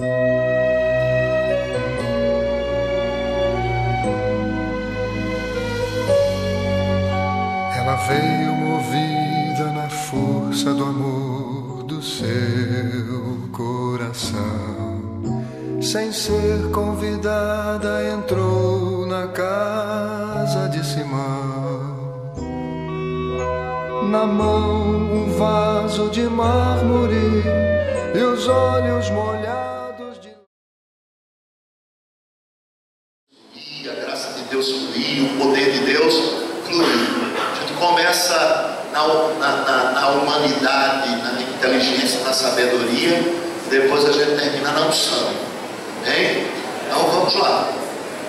Ela veio movida na força do amor do seu coração. Sem ser convidada, entrou na casa de Simão. Na mão um vaso de mármore e os olhos molhados de... E a graça de Deus fluir, o poder de Deus fluir. A gente começa na humanidade, na inteligência, na sabedoria, depois a gente termina na unção. Bem? Então vamos lá.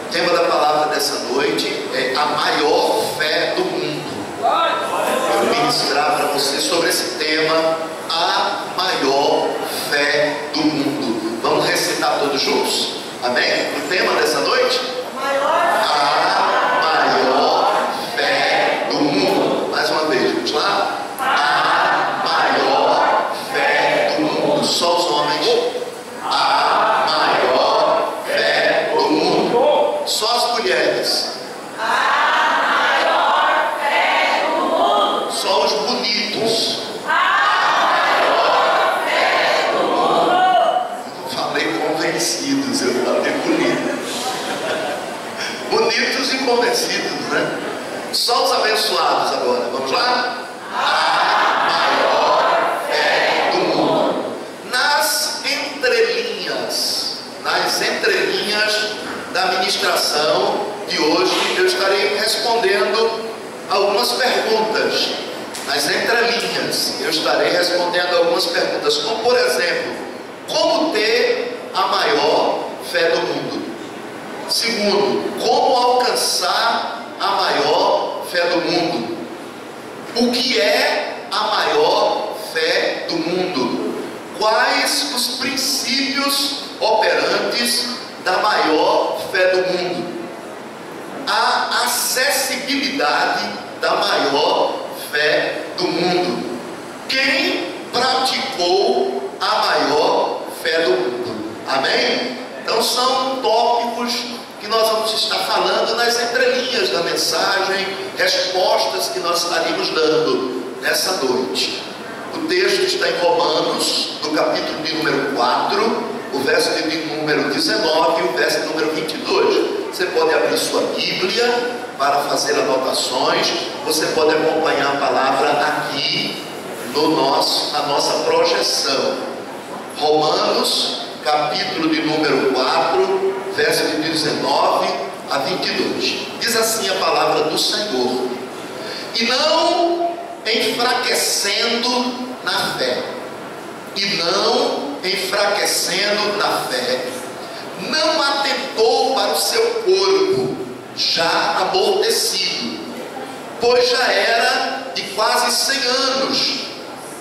O tema da palavra dessa noite é a maior fé do mundo. Eu vou ministrar para você sobre esse tema, a maior fé do mundo. Vamos recitar todos juntos? Amém? O tema dessa noite? A maior fé do mundo. Mais uma vez, vamos lá? A maior fé do mundo. Só os homens. A maior fé do mundo. Só as mulheres. Só os bonitos. Não falei convencidos, eu falei bonito. Bonitos e convencidos, né? Só os abençoados agora. Vamos lá? A maior fé do mundo. Nas entrelinhas da ministração de hoje, eu estarei respondendo algumas perguntas. Nas entrelinhas, eu estarei respondendo algumas perguntas, como por exemplo, como ter a maior fé do mundo? Segundo, como alcançar a maior fé do mundo? O que é a maior fé do mundo? Quais os princípios operantes da maior fé do mundo? A acessibilidade da maior fé do mundo. Quem praticou a maior fé do mundo? Amém? Então são tópicos que nós vamos estar falando nas entrelinhas da mensagem, respostas que nós estaríamos dando nessa noite. O texto está em Romanos, no capítulo de número 4, o verso de número 19 e o verso de número 22. Você pode abrir sua Bíblia para fazer anotações. Você pode acompanhar a palavra aqui na nossa projeção. Romanos, capítulo de número 4, verso de 19 a 22. Diz assim a palavra do Senhor: e não enfraquecendo na fé, não atentou para o seu corpo já amortecido, pois já era de quase 100 anos,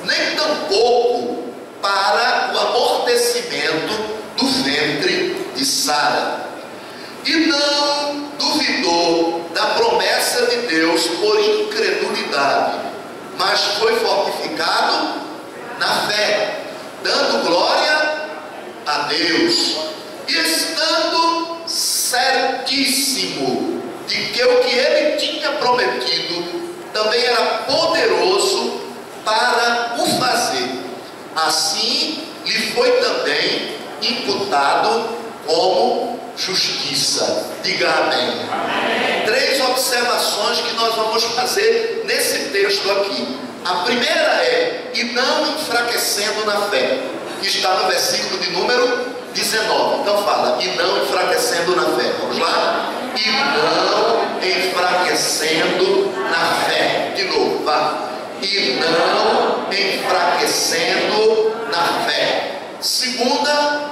nem tampouco para o amortecimento do ventre de Sara. E não duvidou da promessa de Deus por incredulidade, mas foi fortificado na fé, dando glória a Deus, e estando certíssimo de que o que ele tinha prometido também era poderoso para o fazer. Assim lhe foi também imputado como justiça. Diga amém. Amém. 3 observações que nós vamos fazer nesse texto aqui. A primeira é: e não enfraquecendo na fé, que está no versículo de número 19. Então fala: e não enfraquecendo na fé. Vamos lá? E não enfraquecendo na fé. De novo, vá. E não enfraquecendo na fé. Segunda,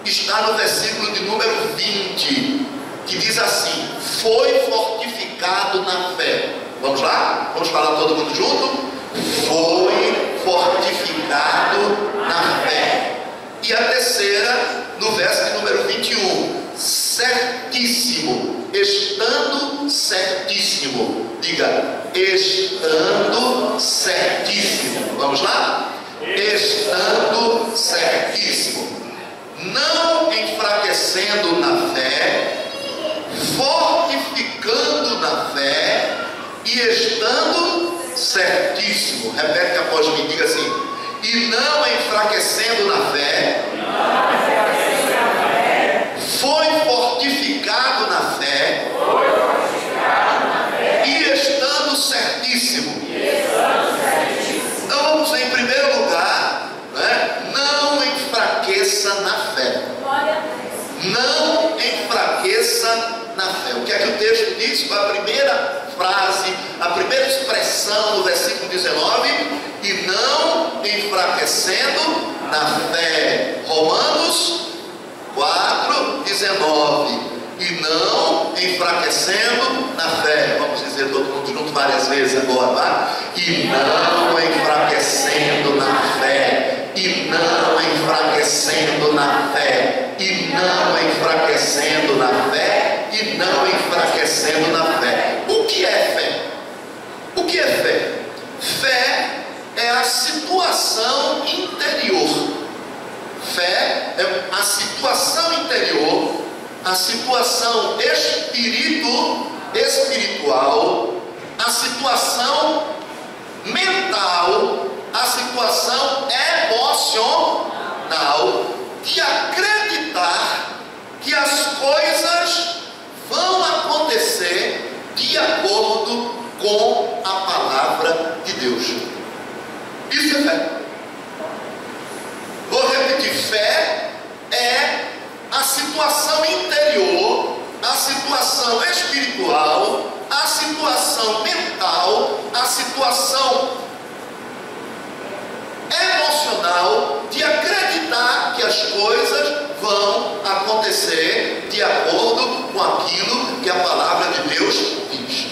está no versículo de número 20, que diz assim: foi fortificado na fé. Vamos lá? Vamos falar todo mundo junto? Foi fortificado na fé. E a terceira, no verso de número 21, certíssimo, estando certíssimo. Diga: estando certíssimo. Vamos lá? Estando certíssimo. Não enfraquecendo na fé, fortificando na fé e estando certíssimo. Repete após mim, diga assim: e não enfraquecendo na fé, foi fortificado na fé e estando certíssimo. Então vamos ver, em primeiro lugar, né? Não enfraqueça na fé. Não enfraqueça na fé. O que é que o texto diz? Qual a primeira frase, a primeira expressão do versículo 19? E não enfraquecendo na fé. Romanos 4:19. E não enfraquecendo na fé. Vamos dizer todo mundo junto várias vezes agora, tá? E não enfraquecendo na fé. E não enfraquecendo na fé. E não enfraquecendo na fé. E não enfraquecendo na fé. O que é fé? O que é fé? Fé é a situação interior. Fé é a situação interior, a situação espiritual, a situação mental, a situação emocional de acreditar que as coisas vão acontecer de acordo com a palavra de Deus. Isso é fé. Vou repetir: fé é a situação interior, a situação espiritual, a situação mental, a situação emocional de acreditar que as coisas vão acontecer de acordo com aquilo que a palavra de Deus diz.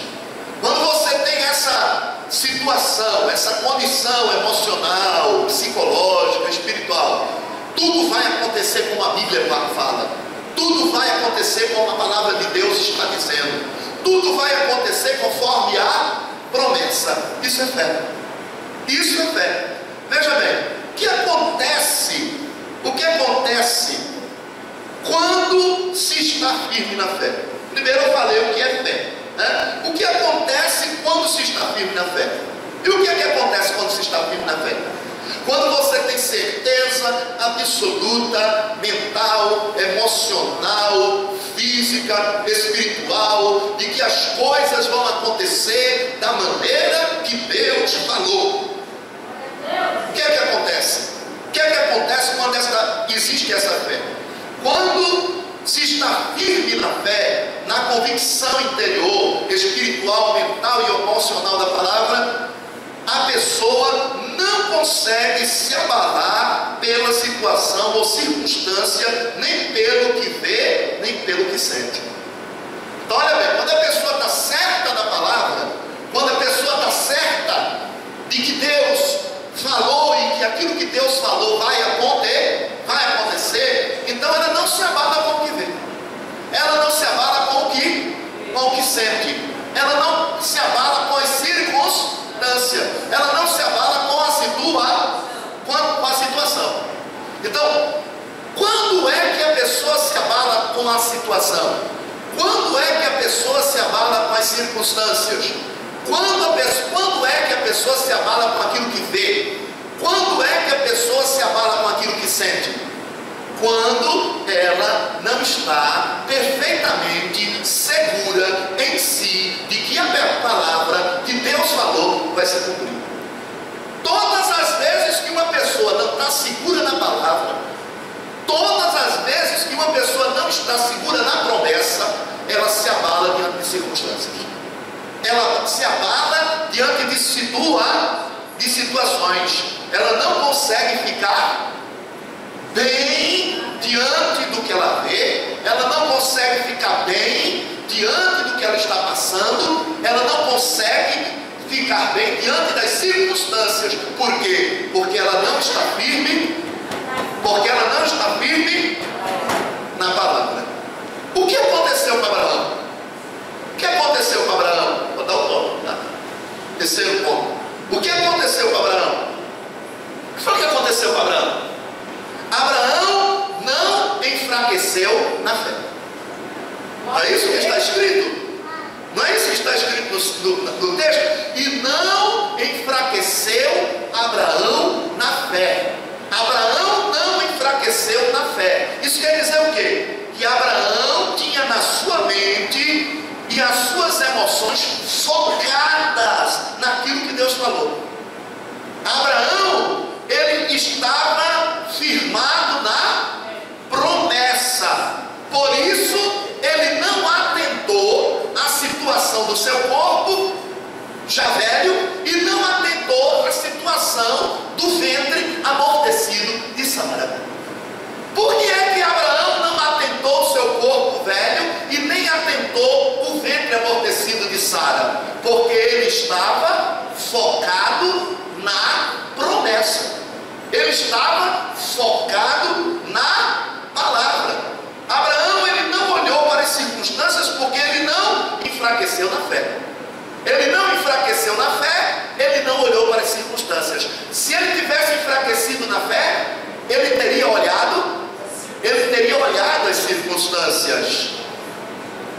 Quando você tem essa situação, essa condição emocional, psicológica, espiritual, tudo vai acontecer como a Bíblia fala, tudo vai acontecer como a palavra de Deus está dizendo, tudo vai acontecer conforme a promessa. Isso é fé. Isso é fé. Veja bem, o que acontece quando se está firme na fé? Primeiro eu falei o que é fé, né? O que acontece quando se está firme na fé? E o que é que acontece quando se está firme na fé? Quando você tem certeza absoluta, mental, emocional, física, espiritual, de que as coisas vão acontecer da maneira que Deus falou. O que é que acontece? O que é que acontece quando existe essa fé? Quando se está firme na fé, na convicção interior, espiritual, mental e emocional da palavra, a pessoa não consegue se abalar pela situação ou circunstância, nem pelo que vê, nem pelo que sente. Então olha bem, quando a pessoa está certa da palavra, quando a pessoa está certa de que Deus falou e que aquilo que Deus falou vai acontecer, então ela não se abala com o que vê, ela não se abala com o que sente, ela não se abala com as circunstâncias, ela não se abala com a situação. Então, quando é que a pessoa se abala com a situação? Quando é que a pessoa se abala com as circunstâncias? Quando é que a pessoa se abala com aquilo que vê? Quando é que a pessoa se abala com aquilo que sente? Quando ela não está perfeitamente segura em si de que a palavra que Deus falou vai se cumprir. Todas as vezes que uma pessoa não está segura na palavra, todas as vezes que uma pessoa não está segura na promessa, ela se abala diante de circunstâncias. Ela se abala diante de situações. Ela não consegue ficar bem diante do que ela vê, ela não consegue ficar bem diante do que ela está passando, ela não consegue ficar bem diante das circunstâncias. Por quê? Porque ela não está firme, na palavra. O que aconteceu com Abraão? O que aconteceu com Abraão? Vou dar o ponto, tá? Terceiro ponto. O que aconteceu com Abraão? O que foi que aconteceu com Abraão? Abraão não enfraqueceu na fé. Não é isso que está escrito? Não é isso que está escrito no texto? E não enfraqueceu Abraão na fé. Abraão não enfraqueceu na fé. Isso quer dizer o quê? Que Abraão tinha na sua mente e as suas emoções focadas naquilo que Deus falou. Abraão, ele estava firmado na promessa. Por isso, ele não atentou à situação do seu corpo, já velho, e não atentou à situação do ventre amortecido de Sara. Por que é que Abraão não atentou ao seu corpo velho e nem atentou o ventre amortecido de Sara? Porque ele estava focado na promessa. Ele estava focado na palavra. Abraão, ele não olhou para as circunstâncias porque ele não enfraqueceu na fé. Ele não enfraqueceu na fé, ele não olhou para as circunstâncias. Se ele tivesse enfraquecido na fé, ele teria olhado as circunstâncias.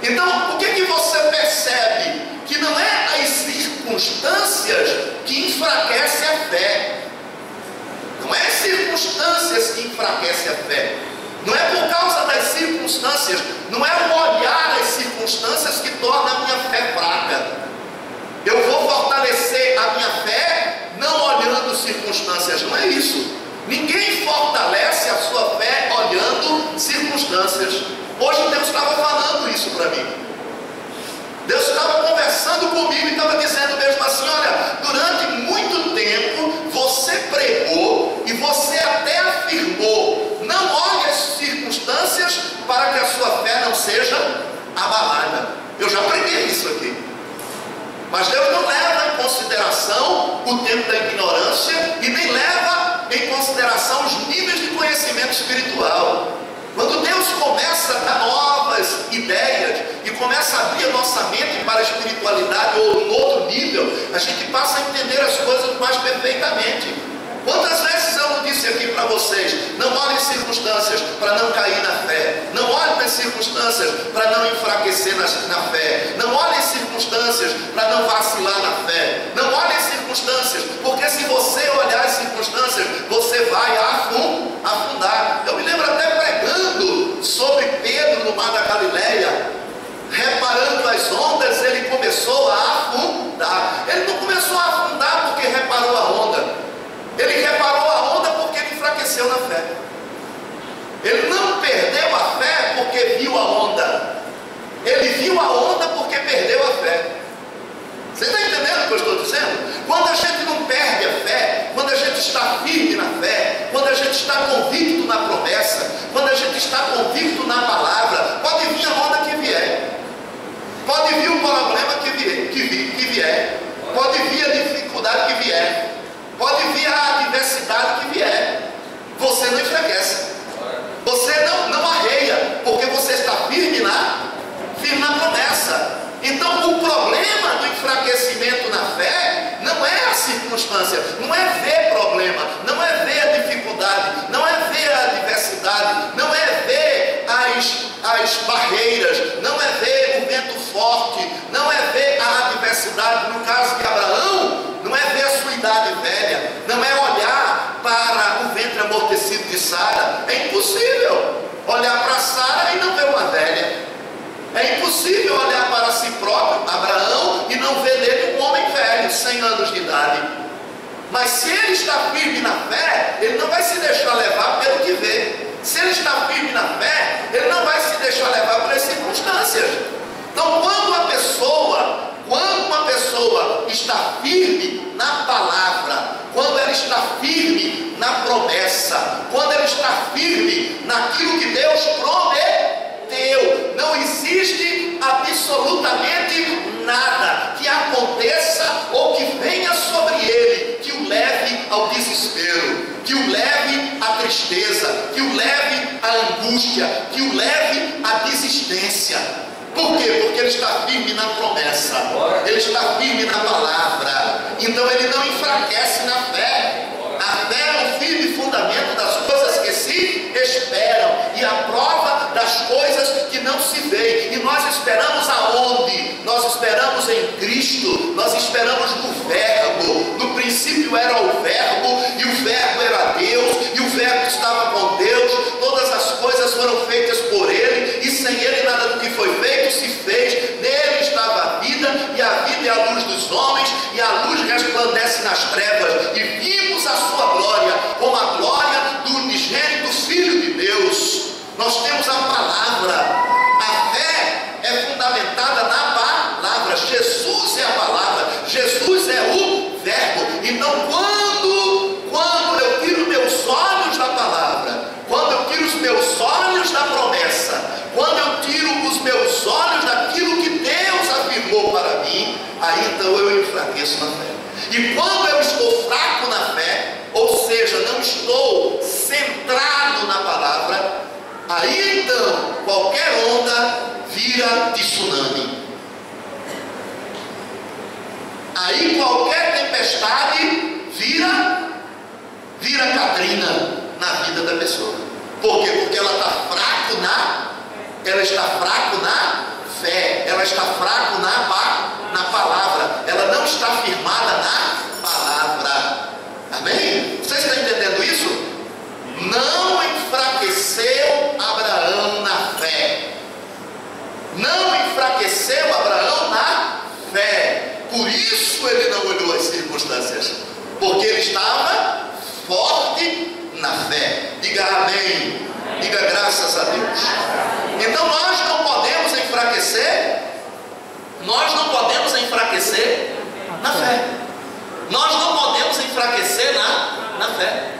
Então, o que você percebe? Que não é as circunstâncias que enfraquecem a fé. Não é as circunstâncias que enfraquecem a fé. Não é por causa das circunstâncias, não é o olhar as circunstâncias que torna a minha fé fraca. Eu vou fortalecer a minha fé não olhando circunstâncias, não é isso. Ninguém fortalece a sua fé olhando circunstâncias. Hoje Deus estava falando isso para mim. Deus estava conversando comigo e estava dizendo mesmo assim: olha, durante muito tempo você pregou e você até afirmou, não olhe as circunstâncias para que a sua fé não seja abalada. Eu já preguei isso aqui. Mas Deus não leva em consideração o tempo da ignorância e nem leva em consideração os níveis de conhecimento espiritual. Quando Deus começa a dar novas ideias e começa a abrir a nossa mente para a espiritualidade ou um outro nível, a gente passa a entender as coisas mais perfeitamente. Quantas vezes eu não disse aqui para vocês: não olhem circunstâncias para não cair na fé, não olhem nas circunstâncias para não enfraquecer na fé, não olhem circunstâncias para não vacilar na fé, não olhem circunstâncias, porque se você olhar as circunstâncias, você vai afundar. Eu me lembro até pregando sobre Pedro no mar da Galileia, reparando as ondas, ele começou a afundar. Ele não começou a afundar porque reparou a onda. Ele reparou a onda porque ele enfraqueceu na fé. Ele não perdeu a fé porque viu a onda. Ele viu a onda porque perdeu a fé. Você está entendendo o que eu estou dizendo? Quando a gente não perde a fé, quando a gente está firme na fé, quando a gente está convicto na promessa, quando a gente está convicto na palavra, pode vir a onda que vier, pode vir o problema que vier, pode vir a dificuldade que vier, pode vir a adversidade que vier, você não enfraquece, você não arreia, porque você está firme na promessa. Então o problema do enfraquecimento na fé não é a circunstância, não é ver problema, não é ver a dificuldade, não é ver a adversidade, não é ver as barreiras, não é ver o vento forte, não é ver a adversidade. No caso de Abraão, não é ver a sua idade velha, não é olhar para o ventre amortecido de Sara. É impossível olhar para Sara e não ver uma velha. É impossível olhar para si próprio, Abraão, e não ver nele um homem velho, 100 anos de idade. Mas se ele está firme na fé, ele não vai se deixar levar pelo que vê. Se ele está firme na fé, ele não vai se deixar levar pelas circunstâncias. Então, quando uma pessoa está firme na palavra, quando ela está firme na promessa, quando ela está firme naquilo que Deus prometeu, não existe absolutamente nada que aconteça ou que venha sobre ele que o leve ao desespero, que o leve à tristeza, que o leve à angústia, que o leve à desistência. Por quê? Porque ele está firme na promessa, ele está firme na palavra, então ele não enfraquece na fé. A fé é o firme fundamento das coisas que se esperam e a prova das das coisas que não se veem. E nós esperamos aonde? Nós esperamos em Cristo, nós esperamos no Verbo. No princípio era o Verbo, e o Verbo era Deus, e o Verbo estava com Deus. Todas as coisas foram feitas por Ele, e sem Ele nada do que foi feito se fez. Nele estava a vida, e a vida é a luz dos homens, e a luz resplandece nas trevas, e vimos a sua glória, como a glória do unigênito Filho de Deus. Nós temos a palavra. A fé é fundamentada na palavra. Jesus é a palavra, Jesus é o Verbo. Então quando eu tiro meus olhos da palavra, quando eu tiro os meus olhos da promessa, quando eu tiro os meus olhos daquilo que Deus afirmou para mim, aí então eu enfraqueço na fé. E quando eu estou fraco na fé, ou seja, não estou centrado na palavra, aí então qualquer onda vira tsunami. Aí qualquer tempestade vira Katrina na vida da pessoa. Por quê? Porque ela está fraco na fé, ela está fraco na palavra, ela não está firmada na palavra. Amém? Vocês estão entendendo isso? Não enfraqueceu Abraão na fé. Não enfraqueceu Abraão na fé. Por isso ele não olhou as circunstâncias, porque ele estava forte na fé. Diga amém. Diga graças a Deus. Então nós não podemos enfraquecer. Nós não podemos enfraquecer na fé. Nós não podemos enfraquecer na fé.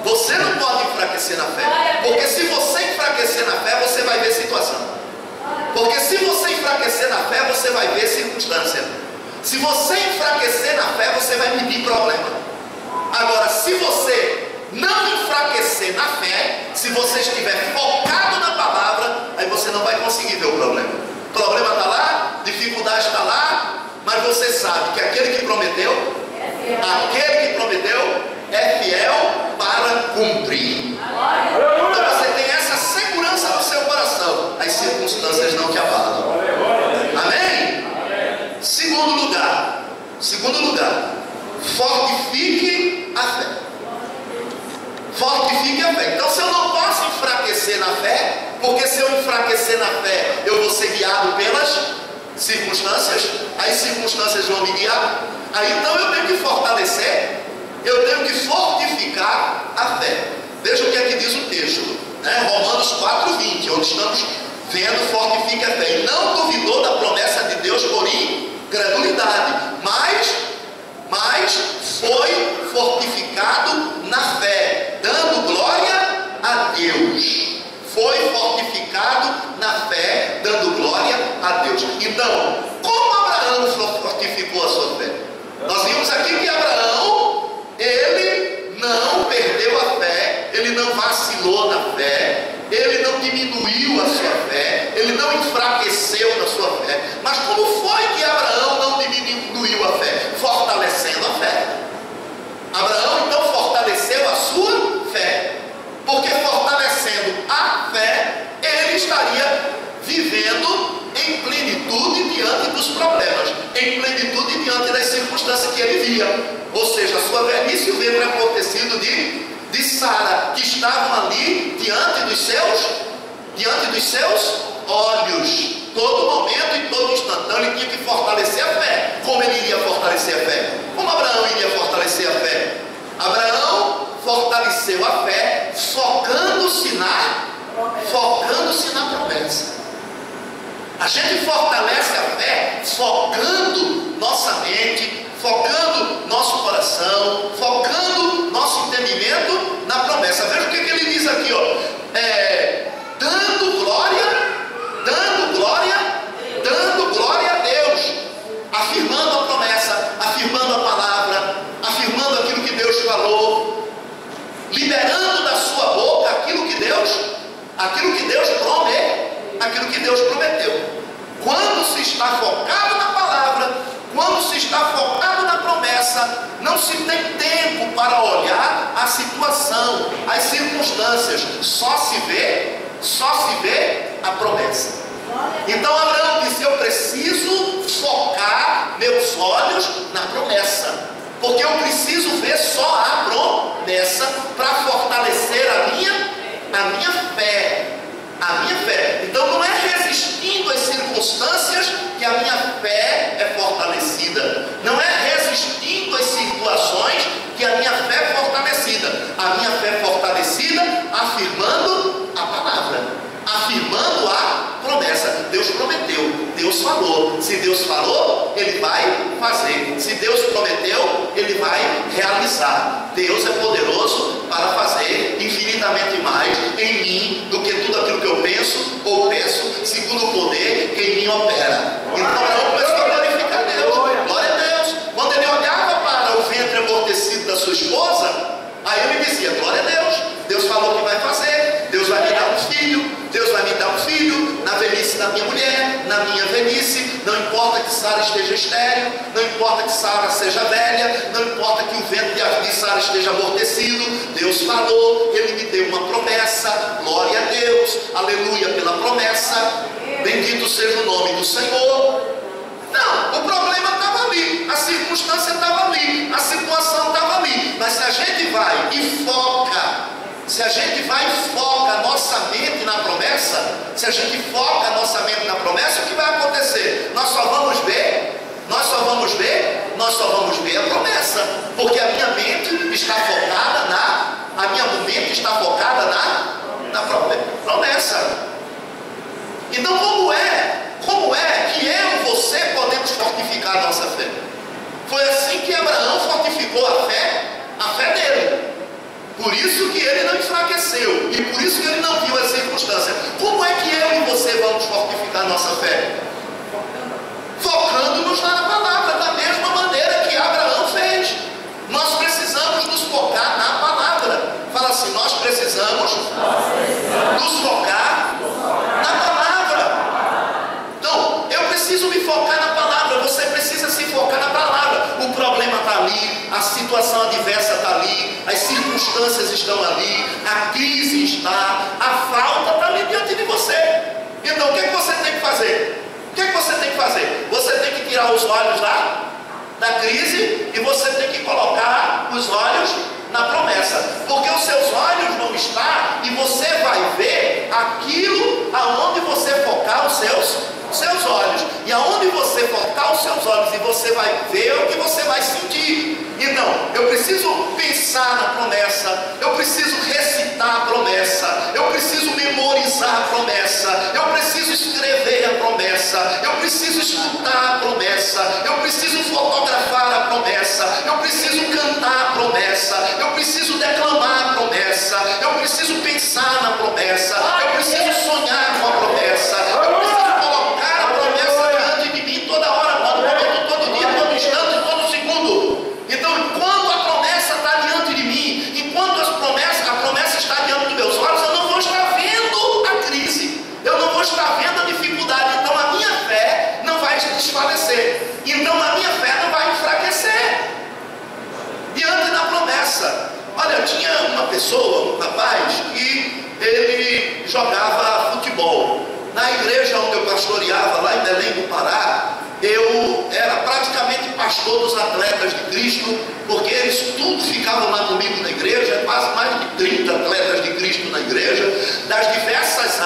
Você não pode enfraquecer na fé, porque se você enfraquecer na fé, você vai ver situação. Porque se você enfraquecer na fé, você vai ver circunstância. Se você enfraquecer na fé, você vai medir problema. Agora, se você não enfraquecer na fé, se você estiver focado na palavra, aí você não vai conseguir ver o problema. O problema está lá, dificuldade está lá, mas você sabe que aquele que prometeu é fiel para cumprir. Então você tem essa segurança no seu coração, as circunstâncias não te abalam. Amém? Segundo lugar, fortifique a fé. Fortifique a fé. Então se eu não posso enfraquecer na fé, porque se eu enfraquecer na fé, eu vou ser guiado pelas circunstâncias, as circunstâncias vão me guiar. Aí então eu tenho que fortalecer, eu tenho que fortificar a fé. Veja o que é que diz o texto, né? Romanos 4:20, onde estamos vendo: fortifique a fé. E não duvidou da promessa de Deus por incredulidade, mas foi fortificado na fé, dando glória a Deus. Foi fortificado na fé, dando glória a Deus. Então, como Abraão fortificou a sua fé? Nós vimos aqui que Abraão, ele não perdeu a fé, ele não vacilou na fé, ele não diminuiu a sua fé, ele não enfraqueceu na sua fé. Mas como foi que Abraão não diminuiu a fé? Fortalecendo a fé. Abraão então fortaleceu a sua fé, porque fortalecendo a fé, ele estaria vivendo em plenitude diante dos problemas, em plenitude diante das circunstâncias que ele via. Ou seja, a sua velhice e o ventre acontecido de Sara, que estavam ali diante dos seus olhos, todo momento e todo instante. Então ele tinha que fortalecer a fé. Como ele iria fortalecer a fé? Como Abraão iria fortalecer a fé? Abraão fortaleceu a fé focando-se na promessa. A gente fortalece a fé focando nossa mente, focando nosso coração, focando nosso entendimento na promessa. Veja o que ele diz aqui, ó. Dando glória a Deus, afirmando a promessa, afirmando a palavra, afirmando aquilo que Deus falou, liberando da sua boca aquilo que Deus prometeu. Quando se está focado na palavra, quando se está focado na promessa, não se tem tempo para olhar a situação, as circunstâncias, só se vê a promessa. Então Abraão disse: eu preciso focar meus olhos na promessa, porque eu preciso ver só a promessa para fortalecer a minha fé. A minha fé. Então não é resistindo às circunstâncias que a minha fé é fortalecida. Não é resistindo às situações que a minha fé é fortalecida. A minha fé é fortalecida afirmando a palavra, afirmando a promessa. Deus prometeu, Deus falou. Se Deus falou, Ele vai fazer. Se Deus prometeu, Ele vai realizar. Deus é poderoso para fazer infinitamente mais em mim do que tudo aquilo que eu penso ou peço, segundo o poder que em mim opera. Então Abraão começou a glorificar Deus. Glória a Deus. Quando ele olhava para o ventre amortecido da sua esposa, aí ele dizia: glória a Deus. Deus falou que vai fazer. Deus vai me dar um filho. Deus vai me dar um filho na velhice da minha mulher, na minha velhice. Não importa que Sara esteja estéril, não importa que Sara seja velha, não importa que o ventre de Sara esteja amortecido. Deus falou, Ele me deu uma promessa. Glória a Deus, aleluia pela promessa. Bendito seja o nome do Senhor. Não, o problema estava ali, a circunstância estava ali, a situação estava ali. Mas se a gente vai e foca, se a gente vai e foca a nossa mente na promessa, se a gente foca a nossa mente na promessa, o que vai acontecer? Nós só vamos ver a promessa, porque a minha mente está focada na promessa. Então como é que eu e você podemos fortificar a nossa fé? Foi assim que Abraão fortificou a fé dele. Por isso que ele não enfraqueceu, e por isso que ele não viu as circunstâncias. Como é que eu e você vamos fortificar a nossa fé? Focando-nos na palavra, da mesma maneira que Abraão fez. Nós precisamos nos focar na palavra. Fala assim: nós precisamos nos focar na palavra. Então, eu preciso me focar na palavra, você precisa se focar na palavra. O problema está ali, a situação adversa está ali, as circunstâncias estão ali, a crise está, a falta está ali diante de você. Então o que é que você tem que fazer? O que é que você tem que fazer? Você tem que tirar os olhos da crise e você tem que colocar os olhos na promessa, porque os seus olhos vão estar e você vai ver aquilo aonde você focar os seus olhos, e aonde você focar os seus olhos e você vai ver o que você vai sentir. Então, eu preciso pensar na promessa, eu preciso recitar a promessa, eu preciso memorizar a promessa, eu preciso escrever a promessa, eu preciso escutar a promessa, eu preciso fotografar a promessa, eu preciso cantar a promessa, eu preciso declamar a promessa, eu preciso pensar na promessa, eu preciso sonhar com a promessa, eu preciso colocar a promessa diante de mim toda hora, todo momento, todo dia, todo instante, todo segundo. Então, enquanto a promessa está diante de mim, enquanto a promessa está diante dos meus olhos, eu não vou estar vendo a crise, eu não vou estar vendo a dificuldade. Então a minha fé não vai desfalecer, então a minha fé não vai enfraquecer diante da promessa. Olha, eu tinha uma pessoa, um rapaz, que ele jogava futebol. Na igreja onde eu pastoreava, lá em Belém do Pará, eu era praticamente pastor dos atletas de Cristo, porque eles tudo ficavam lá comigo na igreja, quase mais de 30 atletas de Cristo na igreja, das diversas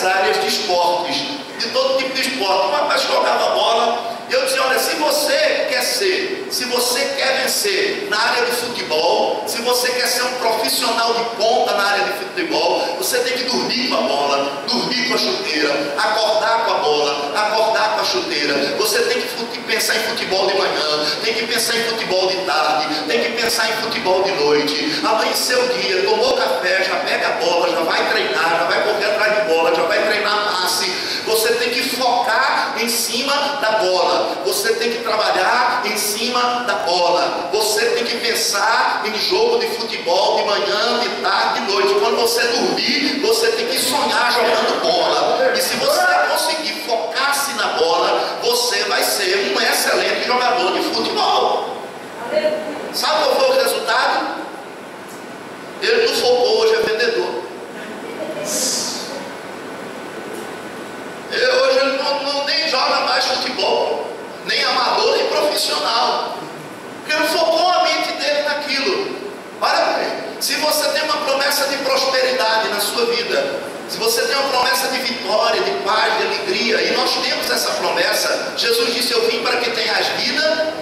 áreas de esportes, de todo tipo de esporte. O rapaz jogava bola. Eu dizia: olha, se você quer vencer na área de futebol, se você quer ser um profissional de ponta na área de futebol, você tem que dormir com a bola, dormir com a chuteira, acordar com a bola, acordar com a chuteira. Você tem que pensar em futebol de manhã, tem que pensar em futebol de tarde, tem que pensar em futebol de noite. Amanheceu o dia, tomou café, já pega a bola, já vai treinar, já vai correr atrás de bola, já vai treinar passe. Você tem que focar em cima da bola, você tem que trabalhar em cima da bola, você tem que pensar em jogo de futebol de manhã, de tarde, de noite. Quando você dormir, você tem que sonhar jogando bola. E se você conseguir focar-se na bola, você vai ser um excelente jogador de futebol. Sabe qual foi o resultado? Ele não focou, hoje é vendedor. condicional. Porque não focou a mente dele naquilo. Olha bem, se você tem uma promessa de prosperidade na sua vida, se você tem uma promessa de vitória, de paz, de alegria, e nós temos essa promessa, Jesus disse: eu vim para que tenhas vida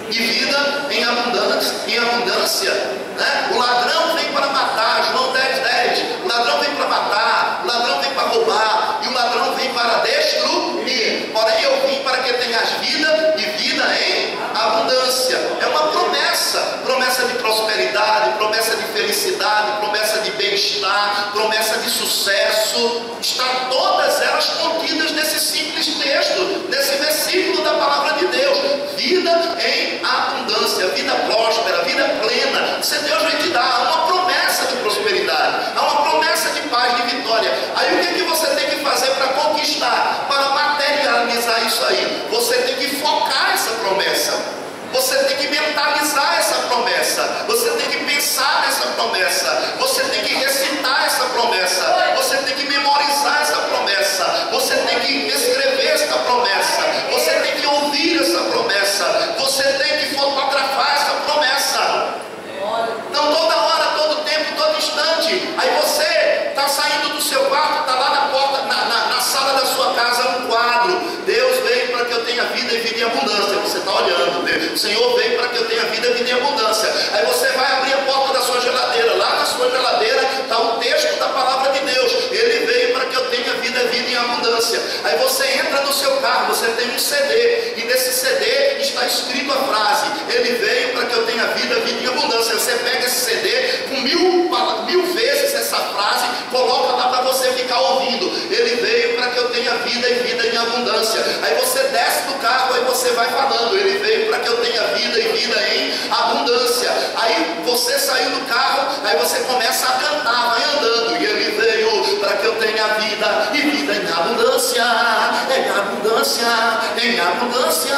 e vida em abundância, né? O ladrão vem para matar, João 10:10. O ladrão vem para matar, o ladrão vem para roubar, e o ladrão vem para destruir. Porém eu vim para que tenhas vida e vida em abundância. É uma promessa de prosperidade, promessa de felicidade, promessa de bem-estar, promessa de sucesso. Está todas elas contidas nesse simples texto, nesse versículo da palavra de Deus. Vida em abundância, vida próspera, vida plena. Se Deus vai te dar, há uma promessa de prosperidade, há uma promessa de paz, de vitória. Aí o que é que você tem que fazer para conquistar, para materializar isso aí? Você tem que focar essa promessa. Você tem que mentalizar essa promessa. Você tem que pensar nessa promessa. Você tem que recitar essa promessa. Você tem que memorizar essa promessa. Você tem que escrever essa promessa. Você tem que ouvir essa promessa. Você tem que fotografar essa promessa. Então toda hora, todo tempo, todo instante. Aí você está saindo do seu quarto, está lá na porta, na sala da sua casa, um quadro: Deus veio para que eu tenha vida e vida em abundância. Você está olhando, o Senhor veio para que eu tenha vida e vida em abundância. Aí você vai abrir a porta da sua geladeira. Lá na sua geladeira está o texto da palavra de Deus: Ele veio para que eu tenha vida e vida em abundância. Aí você entra no seu carro, você tem um CD, e nesse CD está escrito a frase: Ele veio para que eu tenha vida e vida em abundância. Você pega esse CD com mil vezes essa frase, coloca lá para você ficar ouvindo: Ele veio para que eu tenha vida e vida em abundância. Aí você desce do carro, aí você vai falando: Ele veio para que eu tenha vida e vida em abundância. Aí você saiu do carro, aí você começa a cantar, vai andando: e Ele veio para que eu tenha vida e vida em abundância, em abundância, em abundância.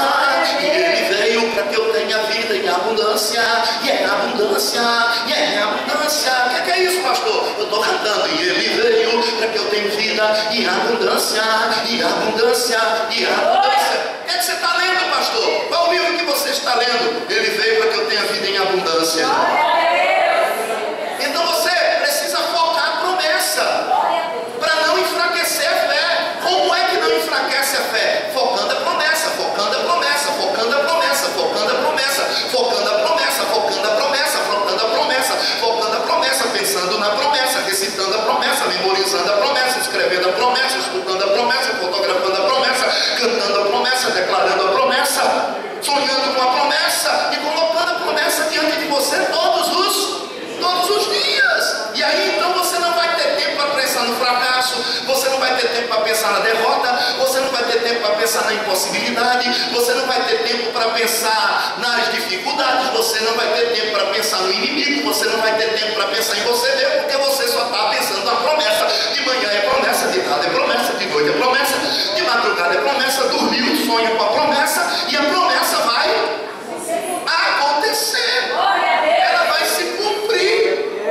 E Ele veio para que eu tenha vida em abundância, e em abundância, e em abundância. O que é isso, pastor? Eu estou cantando: e Ele veio para que eu tenha vida em abundância, e abundância, e abundância. O que é que você está lendo, pastor? Qual o livro que você está lendo? Ele veio para que eu tenha vida em abundância. Então você precisa focar a promessa para não enfraquecer a fé. Como é que não enfraquece a fé? Focando a promessa, focando a promessa, focando a promessa, focando a promessa, focando a promessa, focando a promessa, focando a promessa, focando a promessa, pensando na promessa, recitando a promessa, memorizando a promessa, escrevendo a promessa, escutando a promessa, fotografando a promessa, cantando a promessa, declarando a promessa, sonhando com a promessa e colocando a promessa diante de você todos os dias. E aí então você não vai ter tempo para pensar no fracasso, você não vai ter tempo para pensar na derrota, você não vai ter tempo para pensar na impossibilidade, você não vai ter tempo para pensar nas dificuldades, você não vai ter tempo para pensar no inimigo, você não vai ter tempo para pensar em você mesmo, porque você só está pensando na promessa. De manhã é promessa, de tarde é promessa, de noite é promessa, de madrugada é promessa, dormiu, sonha com a promessa, e a promessa vai acontecer. Ela vai se cumprir,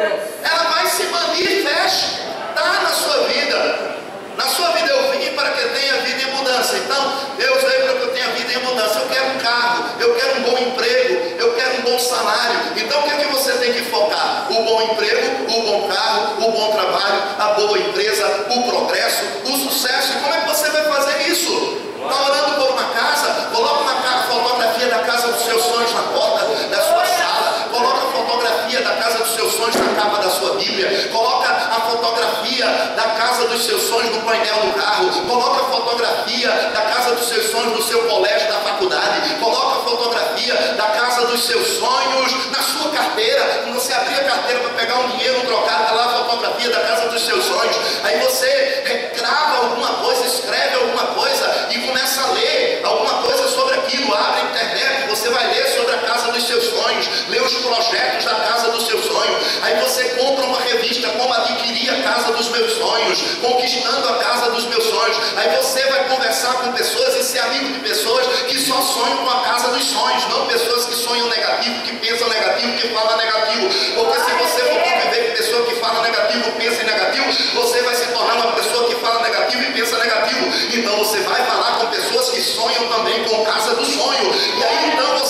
ela vai se manifestar na sua vida. Na sua vida eu vim para que tenha vida em abundância. Então Deus veio para que eu tenha vida em abundância. Eu quero um carro, eu quero um bom emprego, eu quero um bom salário. Então o que é que você tem que focar? O bom emprego, o bom carro, o bom trabalho, a boa empresa, o progresso, o sucesso. E como é que você vai fazer isso? Está orando por uma casa? Coloca uma fotografia da casa dos seus sonhos na porta da sua sala. Coloca a fotografia da casa dos seus sonhos na capa da sua Bíblia. Coloca a fotografia da casa dos seus sonhos no painel do carro. Coloca a fotografia da casa dos seus sonhos no seu colégio, da faculdade. Coloca a fotografia da casa dos seus sonhos na sua carteira. Quando você abrir a carteira para pegar um dinheiro, um trocado, está lá a fotografia da casa dos seus sonhos. Aí você grava alguma coisa, escreve alguma coisa e começa a ler alguma coisa sobre aquilo. Abre a internet, você vai ler sobre a casa dos seus sonhos, lê os projetos da casa dos seus sonhos. Aí você compra uma revista, Como Adquirir a Casa dos Meus Sonhos, Conquistando a Casa dos Meus Sonhos. Aí você vai conversar com pessoas e ser amigo de pessoas que só sonham com a casa dos sonhos, não pessoas que sonham negativo, que pensam negativo, que falam negativo. Porque se você for conviver com pessoa que fala negativo, pensa em negativo, você vai se tornar uma pessoa que fala negativo e pensa negativo. Então você vai falar com pessoas que sonham também com casa do sonho. E aí então você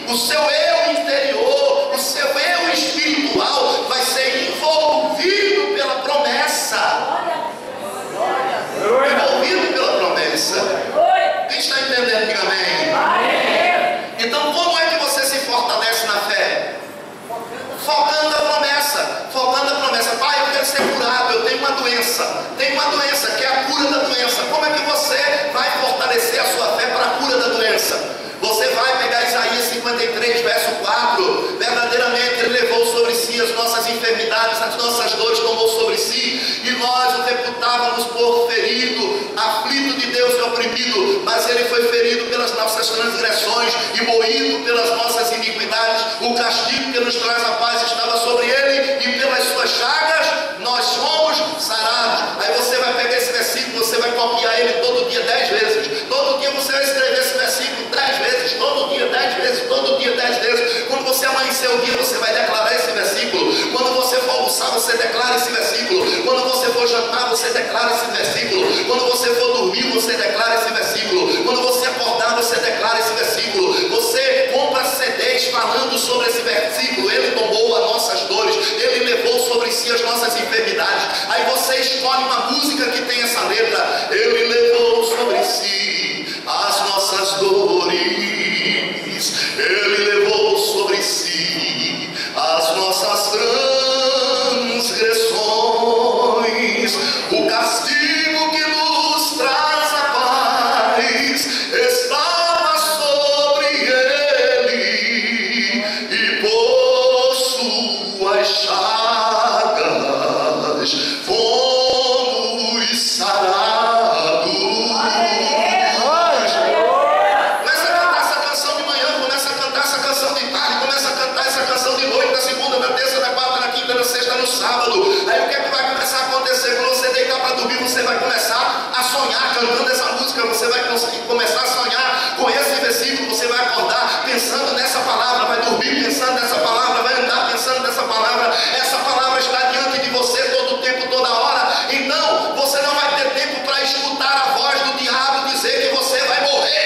o seu eu interior, o seu eu espiritual vai ser envolvido pela promessa. Envolvido pela promessa. Quem está entendendo? Diga amém. Então, como é que você se fortalece na fé? Focando a promessa. Focando a promessa. Pai, eu quero ser curado, eu tenho uma doença. Tenho uma doença que é a cura da doença. Como é que você vai fortalecer a sua fé para a cura da doença? Você vai pegar Isaías 53, verso 4. Verdadeiramente Ele levou sobre si as nossas enfermidades, as nossas dores tomou sobre si, e nós o reputávamos por ferido, aflito de Deus e oprimido, mas Ele foi ferido pelas nossas transgressões e moído pelas nossas iniquidades. O castigo que nos traz a paz estava sobre Ele, e pelas suas chagas nós somos sarados. Aí você vai pegar esse versículo, você vai copiar ele todo dia 10 vezes. Todo dia você vai escrever esse versículo 10 vezes, todo dia 10 vezes, todo dia 10 vezes. Quando você amanhecer o dia, você vai declarar esse versículo. Quando você for almoçar, você declara esse versículo. Quando você for jantar, você declara esse versículo. Quando você for dormir, você declara esse versículo. Quando você acordar, você declara esse versículo. Você compra CDs falando sobre esse versículo. Ele tomou as nossas dores, Ele levou sobre si as nossas enfermidades. Aí você escolhe uma música que tem essa letra: Ele levou sobre si as nossas dores, Ele levou sobre si as nossas transgressões, o castigo que nos traz a paz estava sobre Ele, e por suas chagas fomos sarados. Começa a cantar essa canção de manhã, começa a cantar essa canção de tarde, começa a cantar essa canção de noite, na segunda, na terça, na quarta, na quinta, na sexta, no sábado. Aí o que é que vai começar a acontecer? Quando você deitar para dormir, você vai começar a sonhar cantando essa música, você vai começar a sonhar com esse versículo, você vai acordar pensando nessa palavra, vai dormir pensando nessa palavra, vai andar pensando nessa palavra. Essa palavra está diante de você todo o tempo, toda hora. Então você não vai ter tempo para escutar a voz do diabo dizer que você vai morrer.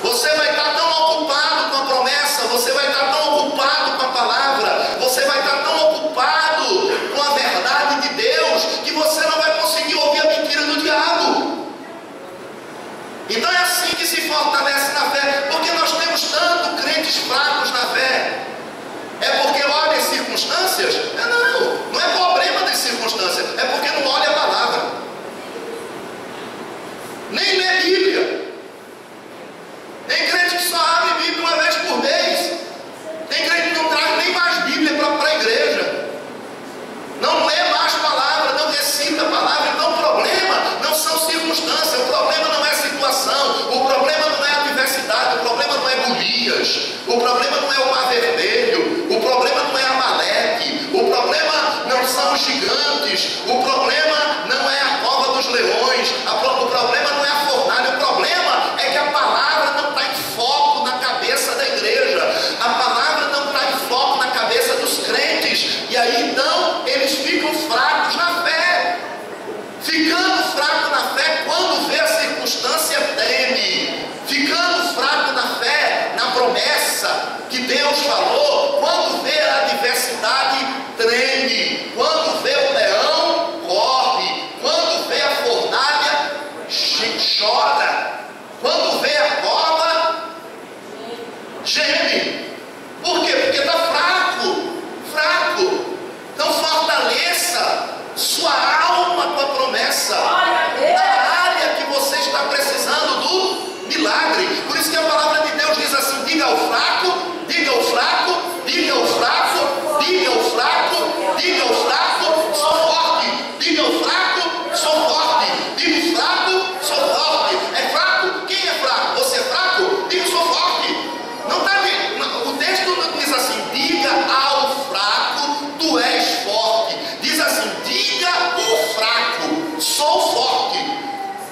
Você vai estar tão ocupado com a promessa, você vai estar tão ocupado com a palavra, você vai estar tão ocupado com a verdade de Deus, que você não vai conseguir ouvir a mentira do diabo. Então é assim que se fortalece na fé. Porque nós temos tanto crentes fracos na fé? É porque olha as circunstâncias? Não é problema das circunstâncias, é porque não olha a palavra, nem lê a Bíblia. Tem crente que só abre Bíblia uma vez por mês. Tem crente que não traz nem mais Bíblia para a igreja, não lê mais palavra, não recita a palavra. Então o problema não são circunstâncias, o problema não é situação, o problema não é adversidade, o problema não é Golias, o problema não é o Mar Vermelho, o problema não é Amaleque, o problema não são os gigantes, o problema não é a cova dos leões, o problema não é a fornalha. O problema é que a palavra não está em foco na cabeça da igreja, a palavra não está em foco na cabeça dos crentes, e aí então eles ficam fracos na fé. Ficando fraco na fé, quando vê a circunstância, teme. Ficando fraco na fé, na promessa que Deus falou, quando vê a adversidade, treme. Quando vê o leão, corre. Quando vê a fornalha, chora. Quando vê a cova, geme. Por quê? Porque está fraco. Então fortaleça sua alma com a promessa, na área que você está precisando do milagre. Por isso que a palavra de Deus diz assim: diga ao fraco, diga ao fraco, diga ao fraco, diga ao fraco, diga ao fraco, sou forte. Diga ao fraco, sou forte. Diga ao fraco, sou forte. É fraco? Quem é fraco? Você é fraco? Diga sou forte. Não está bem. O texto não diz assim: diga ao fraco, tu és forte. Diz assim: diga o fraco, sou forte.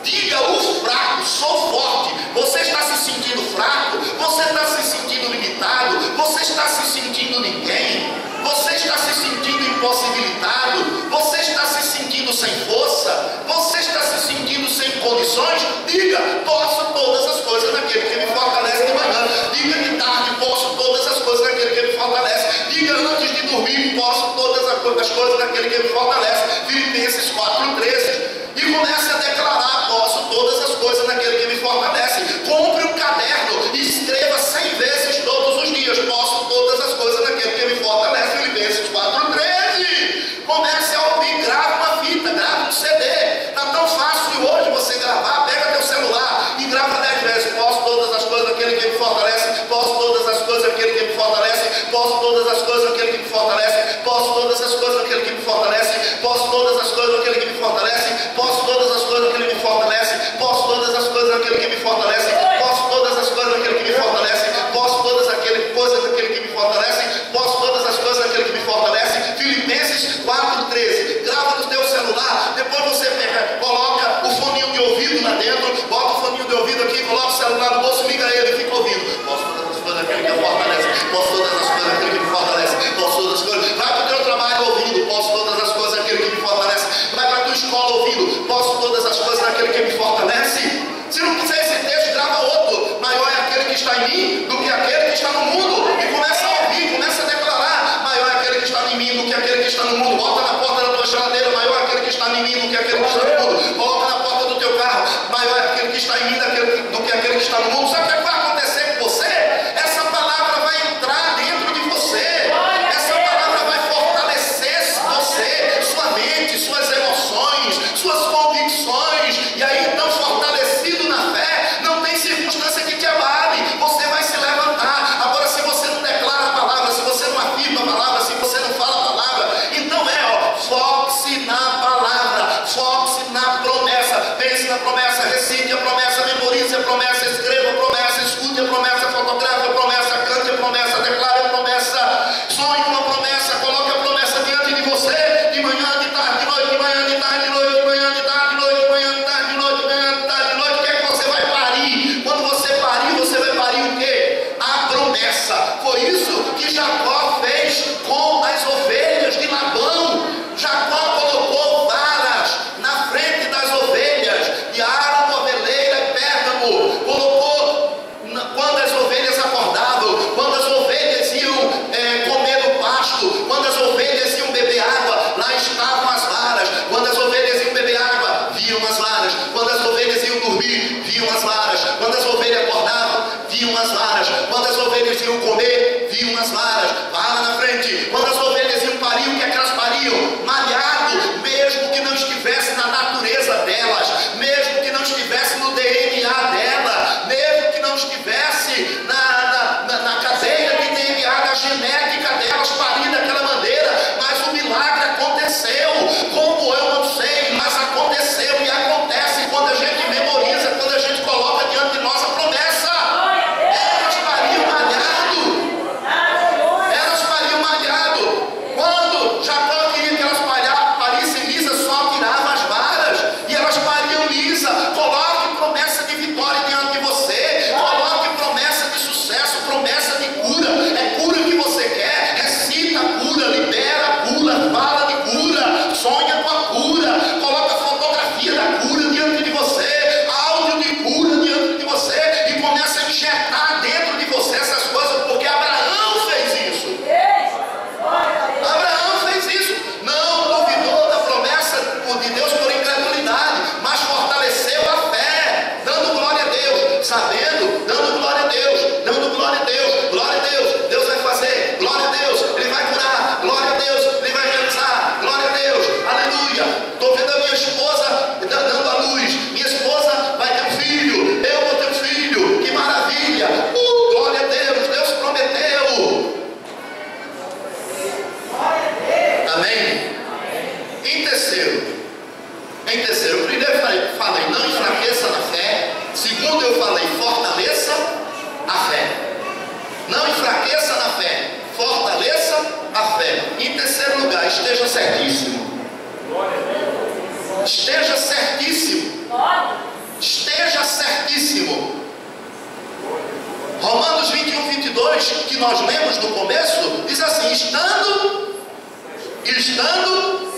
Diga o fraco, sou forte. Você está se sentindo fraco? Você está se sentindo limitado? Você está se sentindo ninguém? Você está se sentindo impossibilitado? Você está se sentindo sem força? Você está se sentindo sem condições? Diga Diga: posso todas as coisas naquele que me fortalece de manhã. Diga de tarde: posso todas as coisas naquele que me fortalece. Diga antes de dormir: posso todas as coisas naquele que me fortalece. Filipenses 4:13. E comece a declarar: posso todas as coisas naquele que me fortalece. Compre um caderno e escreva 100 vezes todos os dias: posso todas as coisas naquele que me fortalece. Filipenses 4:13. Comece a ouvir, grava uma fita, grava um CD. Está tão fácil hoje você gravar. Pega teu celular e grava 10 vezes: posso todas as coisas naquele que me fortalece. Posso todas as coisas naquele que me fortalece. Posso todas as coisas naquele que me fortalece. Posso todas as coisas naquele que me fortalece. Posso todas as coisas naquele que me fortalece. Posso todas as coisas naquele que me fortalece. Posso todas as coisas naquele que me fortalece. Posso todas as coisas naquele que me fortalece. Posso todas as coisas naquele que me fortalece. Posso todas as coisas naquele que me fortalece. Filipenses 4:13. Grava no teu celular. Depois você pega, coloca o foninho de ouvido lá dentro. Bota o foninho de ouvido aqui, coloca o celular no bolso, liga ele e fica ouvindo. Posso todas as coisas naquele que me fortalece. Posso todas as coisas naquele que me fortalece. Posso todas as coisas. Vai para o teu trabalho ouvindo: posso todas as coisas naquele que me fortalece. Vai para a tua escola ouvindo: posso todas as coisas naquele que me fortalece. Se não quiser esse texto, grava outro: maior é aquele que está em mim do que aquele que está no mundo. E começa a ouvir, começa a declarar: maior é aquele que está em mim do que aquele que está no mundo. Bota na porta da tua geladeira: maior é aquele que está em mim do que aquele que está no mundo. Coloca na porta do teu carro: maior é aquele que está em mim do que aquele que está no mundo. Sabe o que vai acontecer com você? Essa palavra vai entrar dentro de você. Essa palavra vai fortalecer você, sua mente, suas emoções, suas convicções. E aí então, fortalecido na fé, não tem circunstância que te abale. Você vai se levantar. Agora, se você não declara a palavra, se você não afirma a palavra, se você não fala a palavra, então foque-se na palavra, foque-se na promessa. Pense na promessa, recite a promessa, memorize a promessa, escreva a promessa, escute a promessa, fotografe a promessa, cante a promessa, declare a promessa, sonhe com a promessa, coloque a promessa diante de você, de manhã, de tarde, de noite, de manhã, de tarde, de noite, de manhã, de tarde, de noite, de manhã, de tarde, de noite, de manhã, de tarde, de noite. O que é que você vai parir? Quando você parir, você vai parir o quê? A promessa. Foi isso que Jacó fez com as ovelhas de Labão. Jacó colocou varas na frente das ovelhas de Aram, Noveleira e Pérgamo. Colocou quando as ovelhas acordavam, quando as ovelhas iam comer no pasto, quando as ovelhas iam beber água, lá estavam as varas. Quando as ovelhas iam beber água, viam as varas. Quando as ovelhas iam dormir, viam as varas. Quando as ovelhas acordavam, viam as varas. Quando as ovelhas iam comer, viam as varas. Vara na frente. Quando as ovelhas iam parir, o que é que elas pariam? Malhado, mesmo que não estivesse na natureza delas, mesmo que não estivesse no DNA dela, mesmo que não estivesse na cadeia de DNA da genética delas, parir daquela maneira, mas o milagre aconteceu. Como eu não sei, mas aconteceu e acontece quando a gente memoriza, quando a gente coloca diante de nós a promessa. Elas pariam malhado. Elas pariam malhado. Quando Jacó queria que elas parissem lisas, só tirava as varas e elas pariam lisa. Coloque promessa de vitória diante de você. Coloque promessa de sucesso, promessa de cura. É cura que você quer? Recita a cura, libera a cura, fala de cura, sonha com a cura. Coloca a fotografia da cura diante de você, áudio de cura diante de você e começa a injetar dentro de você essas coisas, porque Abraão fez isso. Abraão fez isso. Não duvidou da promessa de Deus por incredulidade, mas fortaleceu a fé, dando glória a Deus, sabendo, dando glória a Deus, dando glória a Deus, glória a Deus. Deus vai fazer, glória a Deus, Ele vai curar, glória a Deus, Ele vai realizar, glória a Deus, aleluia. Estou vendo a minha esposa dando a luz, minha esposa vai ter um filho, eu vou ter um filho, que maravilha, glória a Deus, Deus prometeu. Amém? Em terceiro, primeiro eu falei, não enfraqueça na fé. Segundo, eu falei, fortaleça a fé. Não enfraqueça na fé, fortaleça a fé. Em terceiro lugar, esteja certíssimo. Esteja certíssimo. Esteja certíssimo. Romanos 21:22, que nós lemos no começo, diz assim: estando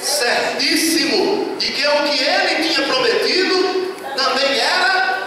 certíssimo de que o que ele tinha prometido também era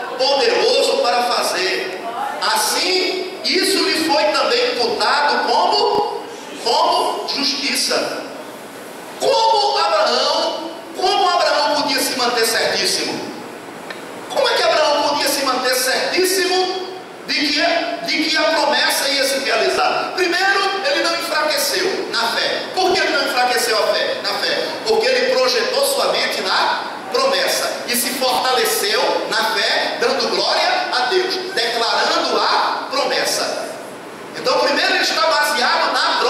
de que a promessa ia se realizar. Primeiro, ele não enfraqueceu na fé. Por que ele não enfraqueceu na fé? Porque ele projetou sua mente na promessa e se fortaleceu na fé, dando glória a Deus, declarando a promessa. Então, primeiro ele está baseado na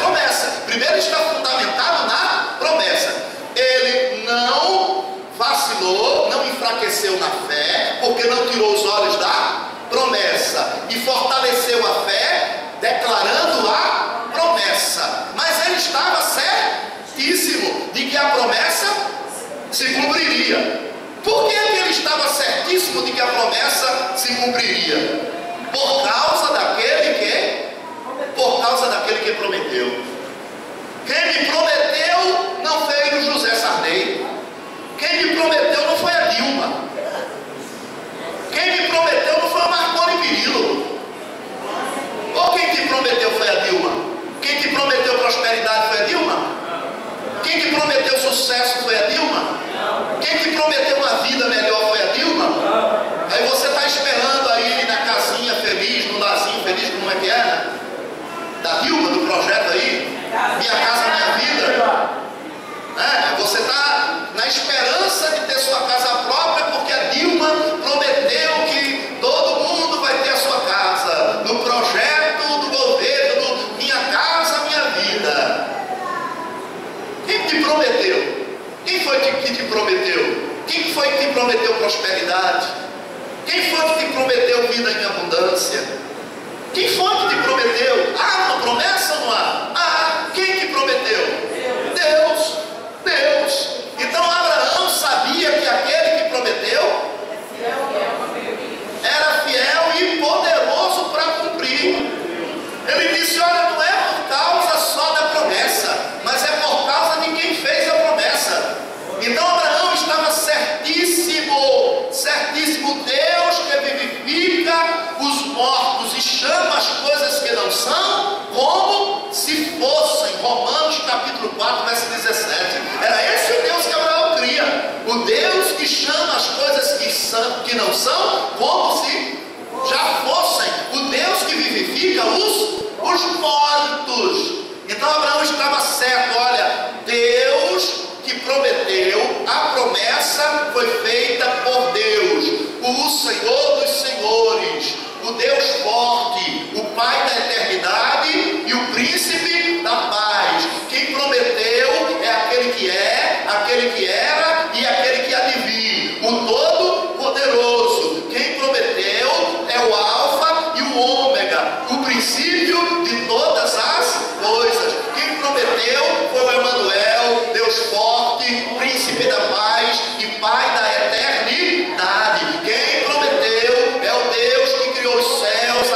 promessa. Primeiro está fundamentado na promessa. Ele não vacilou, não enfraqueceu na fé, porque não tirou os olhos da promessa e fortaleceu a fé, declarando a promessa. Mas ele estava certíssimo de que a promessa se cumpriria. Por que ele estava certíssimo de que a promessa se cumpriria? Por causa daquele que prometeu. Quem me prometeu não foi o José Sarney. Quem me prometeu não foi a Dilma. Quem me prometeu não foi o Marconi Perillo. Ou quem te prometeu foi a Dilma? Quem te prometeu prosperidade foi a Dilma? Quem te prometeu sucesso foi a Dilma? Quem te prometeu uma vida melhor foi a Dilma? Aí você está esperando aí na casinha feliz, no larzinho feliz, como é que é, né? Da Dilma, do projeto aí, Minha Casa Minha Vida. Você está na esperança de ter sua casa própria, porque a Dilma prometeu que todo mundo vai ter a sua casa, no projeto do governo, do Minha Casa Minha Vida. Quem te prometeu? Quem foi que te prometeu? Quem foi que te prometeu prosperidade? Quem foi que te prometeu vida em abundância? Quem foi que te prometeu? Uma promessa ou não há? Quem te prometeu? Deus. Então Abraão sabia que aquele que prometeu era fiel e poderoso para cumprir. Ele disse: olha, não é por causa só da promessa, mas é por causa de quem fez a promessa. Então Abraão estava certíssimo. Deus que vivifica os mortos e chama as coisas que não são como se fossem. Romanos capítulo 4, verso 17. Era esse o Deus que Abraão cria. O Deus que chama as coisas que não são como se já fossem. O Deus que vivifica os mortos. Então Abraão estava certo. Olha, Deus que prometeu, a promessa foi feita por Deus, o Senhor dos Senhores, o Deus forte, o Pai da eternidade e o Príncipe da paz. Quem prometeu é aquele que é, aquele que era e aquele que há de vir, o Todo-Poderoso. Quem prometeu é o Alfa e o Ômega, o princípio de todas as coisas. Quem prometeu foi o Emanuel, Deus forte, Príncipe da paz e Pai da eternidade. Quem prometeu é o Deus que criou os céus, a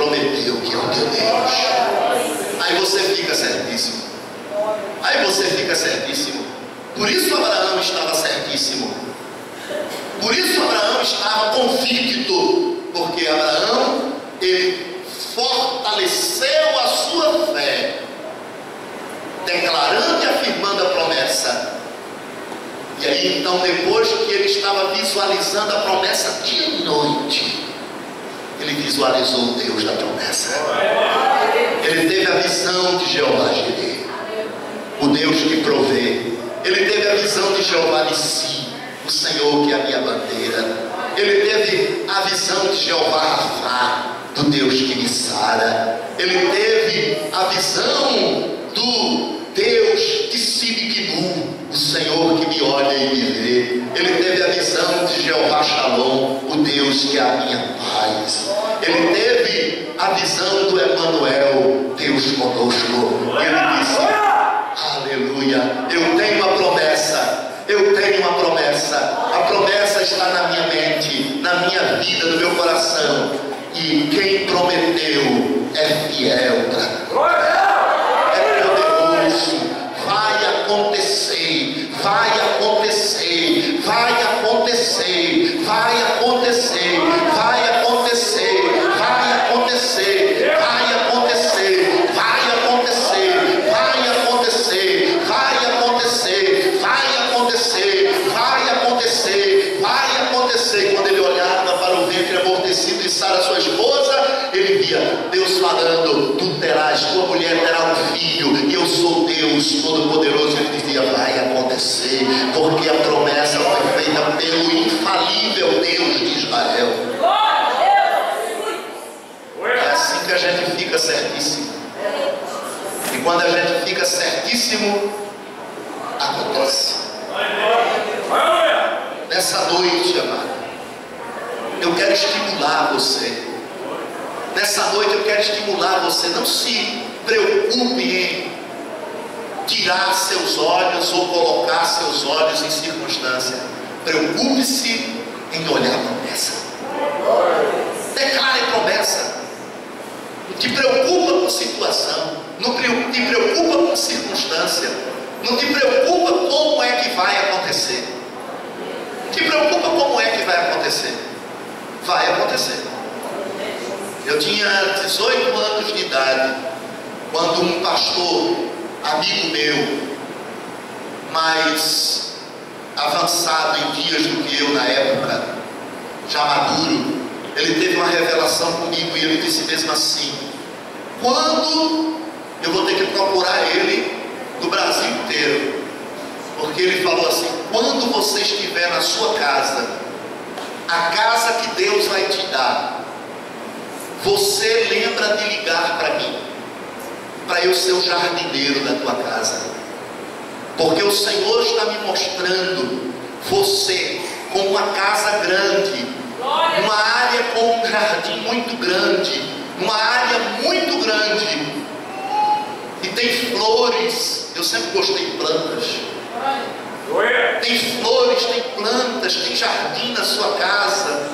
prometeu que é o teu Deus. Aí você fica certíssimo. Aí você fica certíssimo. Por isso Abraão estava certíssimo. Por isso Abraão estava convicto. Porque Abraão, ele fortaleceu a sua fé, declarando e afirmando a promessa. E aí então, depois que ele estava visualizando a promessa dia e noite, ele visualizou o Deus da promessa. Ele teve a visão de Jeová Jireh, o Deus que provê. Ele teve a visão de Jeová Nissi, o Senhor que é a minha bandeira. Ele teve a visão de Jeová Rafá, do Deus que me sara. Ele teve a visão do Deus de Sidkinu, o Senhor que me olha e me vê. Ele teve a visão de Jeová Shalom, o Deus que é a minha paz. Ele teve a visão do Emanuel, Deus conosco. Ele disse: aleluia, eu tenho uma promessa. Eu tenho uma promessa. A promessa está na minha mente, na minha vida, no meu coração. E quem prometeu é fiel. É poderoso. Vai acontecer. Vai acontecer. Vai acontecer. Vai acontecer. Vai acontecer. Vai acontecer. Vai acontecer. Vai acontecer. Vai acontecer. Vai acontecer. Vai acontecer. Vai acontecer. Vai acontecer. Quando ele olhava para o ventre amortecido de Sara, sua esposa, ele via Deus falando: tu terás, tua mulher terá um filho, e eu sou Deus Todo-Poderoso. Ele dizia: vai acontecer, porque a promessa foi feita pelo infalível Deus de Israel. É assim que a gente fica certíssimo. E quando a gente fica certíssimo, acontece. Nessa noite, amado, eu quero estimular você. Nessa noite eu quero estimular você. Não se preocupe em tirar seus olhos ou colocar seus olhos em circunstância. Preocupe-se em olhar a promessa. Declare promessa. Não te preocupa com situação. Não te preocupa com circunstância. Não te preocupa como é que vai acontecer. Te preocupa como é que vai acontecer. Vai acontecer. Eu tinha 18 anos de idade quando um pastor, amigo meu, mais avançado em dias do que eu na época, já maduro, ele teve uma revelação comigo e ele disse mesmo assim: quando eu vou ter que procurar ele no Brasil inteiro, porque ele falou assim: quando você estiver na sua casa, a casa que Deus vai te dar, você lembra de ligar para mim, para eu ser o jardineiro da tua casa, porque o Senhor está me mostrando você com uma casa grande, uma área com um jardim muito grande, uma área muito grande, e tem flores. Eu sempre gostei de plantas. Tem flores, tem plantas, tem jardim na sua casa.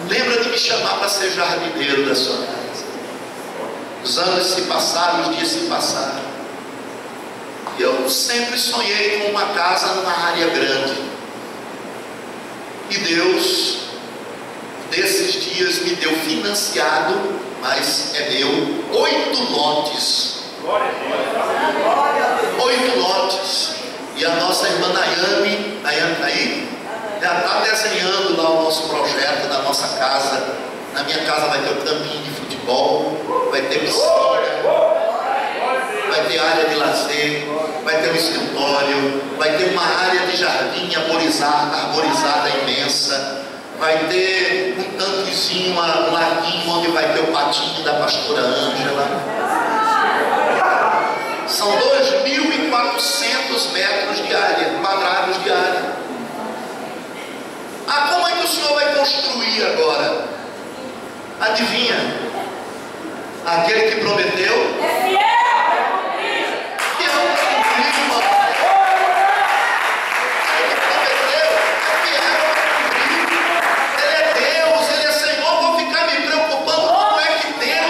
Lembra de me chamar para ser jardineiro da sua casa. Os anos se passaram, os dias se passaram, e eu sempre sonhei com uma casa numa área grande. E Deus, desses dias, me deu financiado, mas é meu, 8 lotes. 8 lotes. E a nossa irmã Nayane está aí? Já está desenhando lá o nosso projeto da nossa casa. Na minha casa vai ter um campinho de futebol, vai ter piscina, vai ter área de lazer, vai ter um escritório, vai ter uma área de jardim arborizada imensa, vai ter um tanquezinho, um laguinho onde vai ter o patinho da pastora Ângela. São 2.400 metros de área, quadrados de área. Ah, como é que o Senhor vai construir agora? Adivinha? Aquele que prometeu é fiel. Ele é Deus, Ele é Senhor. Vou ficar me preocupando como é que Deus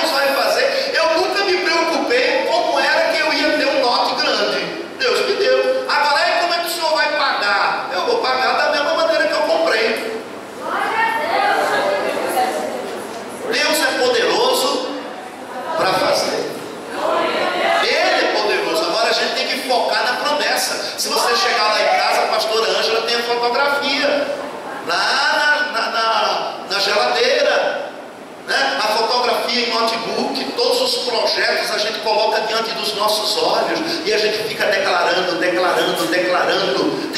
notebook, todos os projetos a gente coloca diante dos nossos olhos e a gente fica declarando. Tem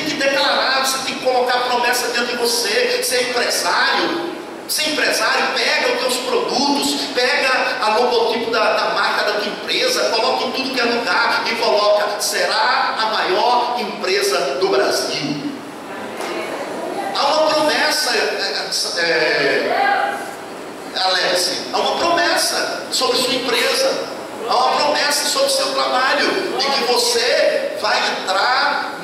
que declarar, você tem que colocar a promessa diante de você. Ser empresário, pega os teus produtos, pega a logotipo da marca da tua empresa, coloca em tudo que é lugar e coloca: será a maior empresa do Brasil. Há uma promessa, Alex, há uma promessa sobre sua empresa, há uma promessa sobre o seu trabalho, de que você vai entrar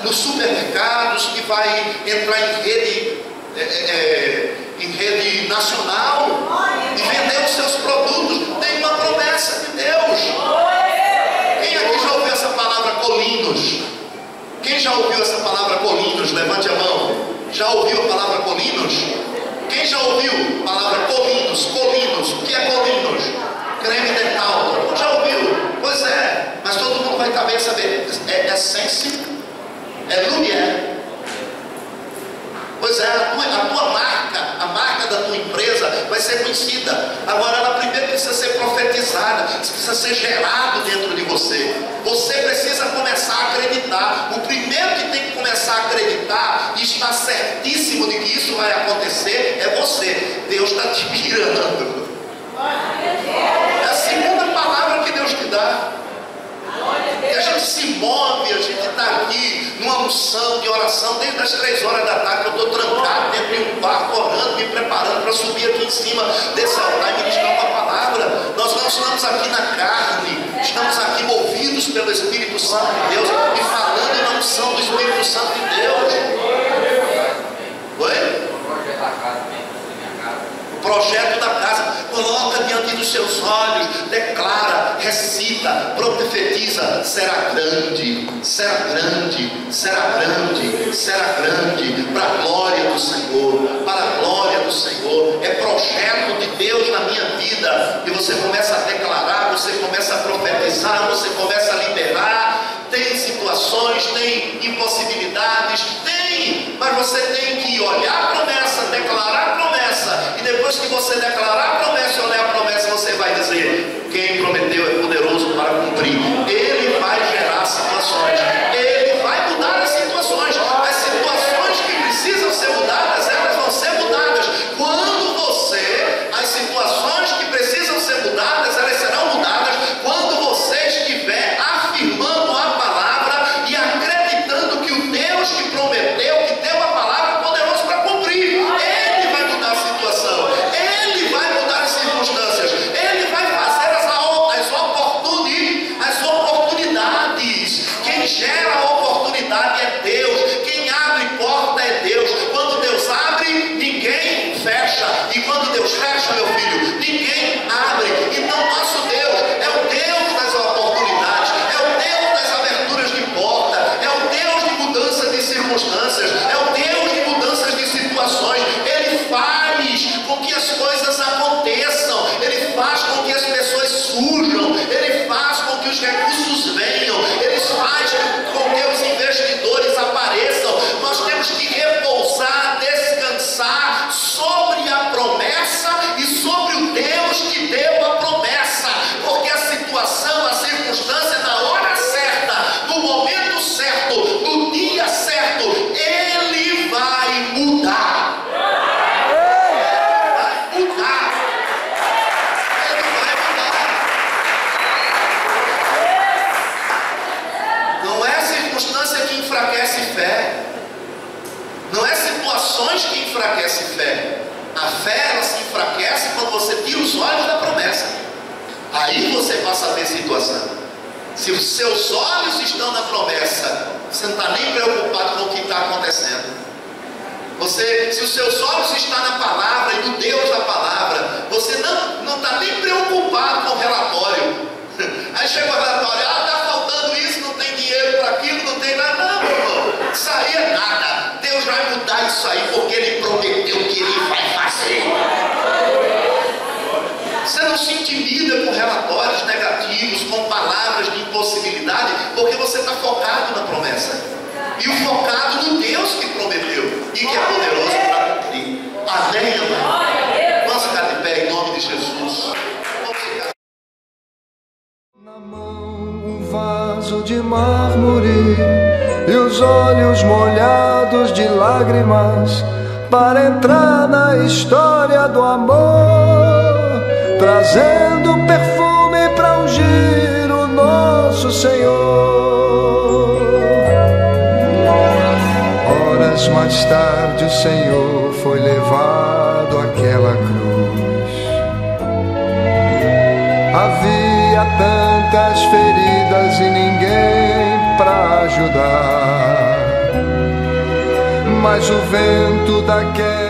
nos supermercados, que vai entrar em rede nacional e vender os seus produtos. Tem uma promessa de Deus. Quem aqui já ouviu essa palavra colinos? Quem já ouviu essa palavra colinos? Levante a mão. Já ouviu a palavra colinos? Quem já ouviu a palavra colinos? Colinos, o que é colinos? Creme dental, todo mundo já ouviu? Pois é, mas todo mundo vai também saber. É Essence, é Lumière. Pois é, a tua marca, a marca da tua empresa vai ser conhecida. Agora ela primeiro precisa ser profetizada, precisa ser gerado dentro de você. Você precisa começar a acreditar. O primeiro que tem que começar a acreditar e está certíssimo de que isso vai acontecer é você. Deus está te guiando. É a segunda palavra que Deus te dá. E a gente se move, a gente está aqui numa unção de oração desde as 3 horas da tarde, que eu estou trancado dentro de um barco, orando, me preparando para subir aqui em cima desse altar e ministrar uma palavra. Nós não estamos aqui na carne, estamos aqui movidos pelo Espírito Santo de Deus e falando na unção do Espírito Santo de Deus. Oi? O projeto da casa, coloca diante dos seus olhos, declara, recita, profetiza: será grande, será grande, será grande, será grande, para a glória do Senhor, para a glória do Senhor. É projeto de Deus na minha vida, e você começa a declarar, você começa a profetizar, você começa a liberar. Tem situações, tem impossibilidades, tem, mas você tem que olhar a promessa, declarar a promessa, e depois que você declarar a promessa e olhar a promessa, você vai dizer: quem prometeu é poderoso para cumprir. Ele vai gerar situações, ele vai mudar as situações que precisam ser mudadas, elas vão ser mudadas. Quando você, as situações que precisam ser mudadas, elas serão mudadas quando você estiver afirmando a palavra e acreditando que o Deus que prometeu, que deu a palavra, é poderoso para cumprir. Ele vai mudar a situação, ele vai mudar as circunstâncias, ele vai fazer as oportunidades. Quem gera a oportunidade é Deus, quem abre porta é Deus. Quando Deus abre, ninguém fecha, e quando Deus fecha, meu filho, ninguém abre. Então nosso Deus é o Deus das oportunidades, é o Deus das aberturas de porta, é o Deus de mudança de circunstâncias, é o Deus de mudanças de situações. Ele faz com que as coisas aconteçam, ele faz com que as pessoas surjam, ele faz com que os recursos venham, ele faz com que os investidores apareçam. Nós temos que repousar, descansar sobre a promessa e sobre o Deus que deu a promessa, porque a situação, a circunstância, na hora certa, no momento certo, no dia certo, ele vai mudar. Vai mudar. Ele vai mudar. Não é circunstância que enfraquece fé, não é situações que enfraquecem fé. A fé, ela se enfraquece quando você tira os olhos da promessa. Aí você passa a ver situação. Se os seus olhos estão na promessa, você não está nem preocupado com o que está acontecendo. Se os seus olhos estão na palavra e no Deus da palavra, você não está nem preocupado com o relatório. Aí chega o relatório: está faltando isso, não tem dinheiro para aquilo, não tem nada. Não, meu irmão, isso aí é nada. Deus vai mudar isso aí, porque Ele prometeu que Ele vai fazer. Você não se intimida com relatórios negativos, com palavras de impossibilidade, porque você está focado na promessa. E o focado no Deus que prometeu e que é poderoso para cumprir. Amém, amém? Vamos ficar de pé em nome de Jesus. vaso de mármore e os olhos molhados de lágrimas para entrar na história do amor, trazendo perfume para ungir o nosso Senhor. Horas mais tarde o Senhor foi levado àquela cruz. Havia tantas feridas e ninguém para ajudar, mas o vento daquela